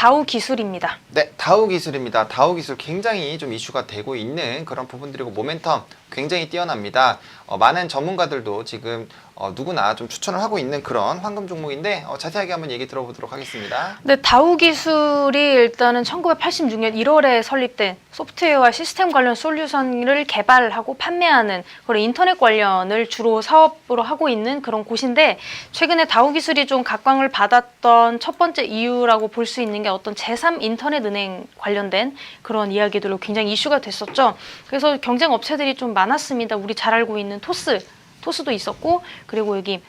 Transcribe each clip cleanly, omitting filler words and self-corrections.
다우 기술입니다. 네, 다우 기술입니다. 다우 기술 굉장히 좀 이슈가 되고 있는 그런 부분들이고 모멘텀 굉장히 뛰어납니다. 많은 전문가들도 지금 누구나 좀 추천을 하고 있는 그런 황금 종목인데 자세하게 한번 얘기 들어보도록 하겠습니다. 네, 다우 기술이 일단은 1986년 1월에 설립된 소프트웨어와 시스템 관련 솔루션을 개발하고 판매하는 그런 인터넷 관련을 주로 사업으로 하고 있는 그런 곳인데, 최근에 다우 기술이 좀 각광을 받았던 첫 번째 이유라고 볼 수 있는 게 어떤 제3 인터넷 은행 관련된 그런 이야기들로 굉장히 이슈가 됐었죠. 그래서 경쟁 업체들이 좀 많았습니다. 우리 잘 알고 있는 토스도 있었고, 그리고 여기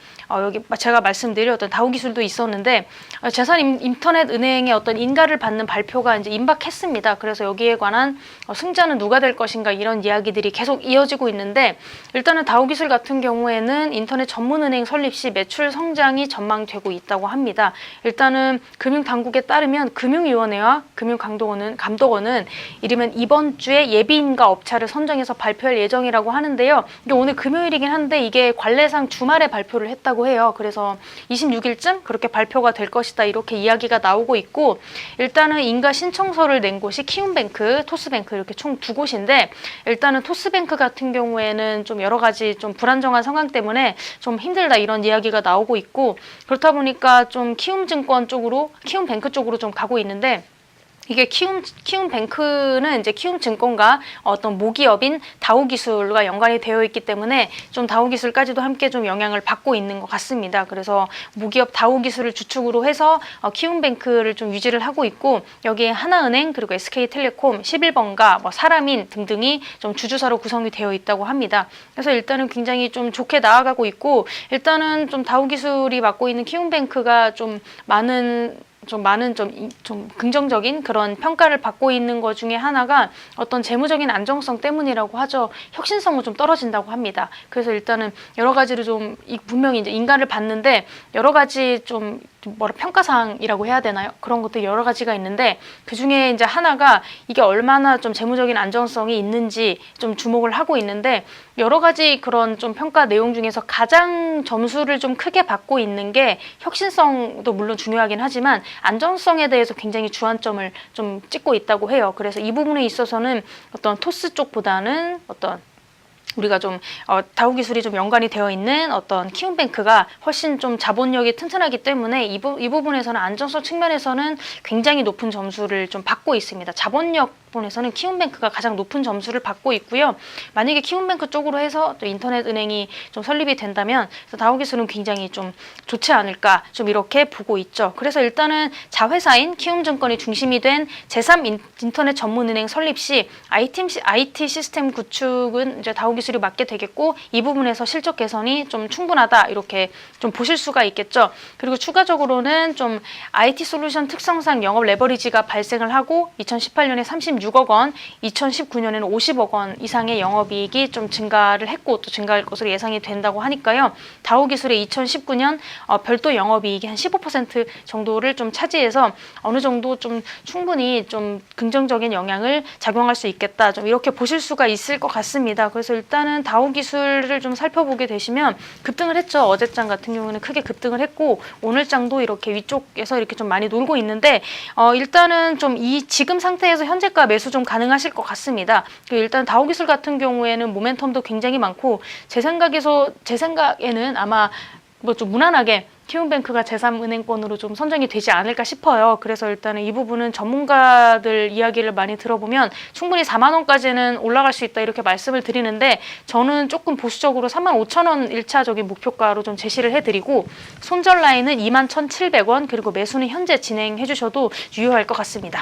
제가 말씀드렸던 다우 기술도 있었는데, 제3 인터넷 은행의 어떤 인가를 받는 발표가 이제 임박했습니다. 그래서 여기에 관한 승자는 누가 될 것인가 이런 이야기들이 계속 이어지고 있는데, 일단은 다우 기술 같은 경우에는 인터넷 전문 은행 설립 시 매출 성장이 전망되고 있다고 합니다. 일단은 금융당국에 따르면 금융위원회와 금융감독원은 이르면 이번 주에 예비인가 업체를 선정해서 발표할 예정이라고 하는데요. 이게 오늘 금요일이긴 한데 이게 관례상 주말에 발표를 했다고 해요. 그래서 26일쯤 그렇게 발표가 될 것이다 이렇게 이야기가 나오고 있고, 일단은 인가 신청서를 낸 곳이 키움뱅크, 토스뱅크 이렇게 총 두 곳인데, 일단은 토스뱅크 같은 경우에는 좀 여러 가지 좀 불안정한 상황 때문에 좀 힘들다 이런 이야기가 나오고 있고, 그렇다 보니까 좀 키움증권 쪽으로, 키움뱅크 쪽으로 좀 가고 있는데, 이게 키움뱅크는 이제 키움증권과 어떤 모기업인 다우기술과 연관이 되어 있기 때문에 좀 다우기술까지도 함께 좀 영향을 받고 있는 것 같습니다. 그래서 모기업 다우기술을 주축으로 해서 키움뱅크를 좀 유지를 하고 있고, 여기에 하나은행 그리고 SK텔레콤, 11번가, 사라민 등등이 좀 주주사로 구성이 되어 있다고 합니다. 그래서 일단은 굉장히 좀 좋게 나아가고 있고, 일단은 좀 다우기술이 맡고 있는 키움뱅크가 좀 많은 좀 긍정적인 그런 평가를 받고 있는 것 중에 하나가 어떤 재무적인 안정성 때문이라고 하죠. 혁신성은 좀 떨어진다고 합니다. 그래서 일단은 여러 가지로 좀 분명히 이제 인가를 받는데 여러 가지 좀 평가사항이라고 해야 되나요? 그런 것도 여러 가지가 있는데, 그 중에 이제 하나가 이게 얼마나 좀 재무적인 안정성이 있는지 좀 주목을 하고 있는데, 여러 가지 그런 좀 평가 내용 중에서 가장 점수를 좀 크게 받고 있는 게 혁신성도 물론 중요하긴 하지만 안정성에 대해서 굉장히 주안점을 좀 찍고 있다고 해요. 그래서 이 부분에 있어서는 어떤 토스 쪽보다는 어떤 우리가 좀 다우 기술이 좀 연관이 되어 있는 어떤 키움뱅크가 훨씬 좀 자본력이 튼튼하기 때문에 이 부분에서는 안정성 측면에서는 굉장히 높은 점수를 좀 받고 있습니다. 자본력 부분에서는 키움뱅크가 가장 높은 점수를 받고 있고요. 만약에 키움뱅크 쪽으로 해서 또 인터넷 은행이 좀 설립이 된다면 다우 기술은 굉장히 좀 좋지 않을까 좀 이렇게 보고 있죠. 그래서 일단은 자회사인 키움증권이 중심이 된 제3 인터넷 전문 은행 설립 시 IT 시스템 구축은 이제 다우 기술이 맡게 되겠고, 이 부분에서 실적 개선이 좀 충분하다 이렇게 좀 보실 수가 있겠죠. 그리고 추가적으로는 좀 IT 솔루션 특성상 영업 레버리지가 발생을 하고 2018년에 36억 원, 2019년에는 50억 원 이상의 영업이익이 좀 증가를 했고 또 증가할 것으로 예상이 된다고 하니까요. 다우 기술의 2019년 별도 영업이익이 한 15% 정도를 좀 차지해서 어느 정도 좀 충분히 좀 긍정적인 영향을 작용할 수 있겠다. 좀 이렇게 보실 수가 있을 것 같습니다. 그래서 일단은 다우 기술을 좀 살펴보게 되시면 급등을 했죠. 어제장 같은 경우는 크게 급등을 했고, 오늘장도 이렇게 위쪽에서 이렇게 좀 많이 놀고 있는데, 일단은 좀 이 지금 상태에서 현재가 매수 좀 가능하실 것 같습니다. 일단 다우 기술 같은 경우에는 모멘텀도 굉장히 많고, 제 생각에는 아마 좀 무난하게 키움뱅크가 제3은행권으로 좀 선정이 되지 않을까 싶어요. 그래서 일단은 이 부분은 전문가들 이야기를 많이 들어보면 충분히 4만 원까지는 올라갈 수 있다 이렇게 말씀을 드리는데, 저는 조금 보수적으로 35,000원 1차적인 목표가로 좀 제시를 해드리고, 손절 라인은 21,700원, 그리고 매수는 현재 진행해 주셔도 유효할 것 같습니다.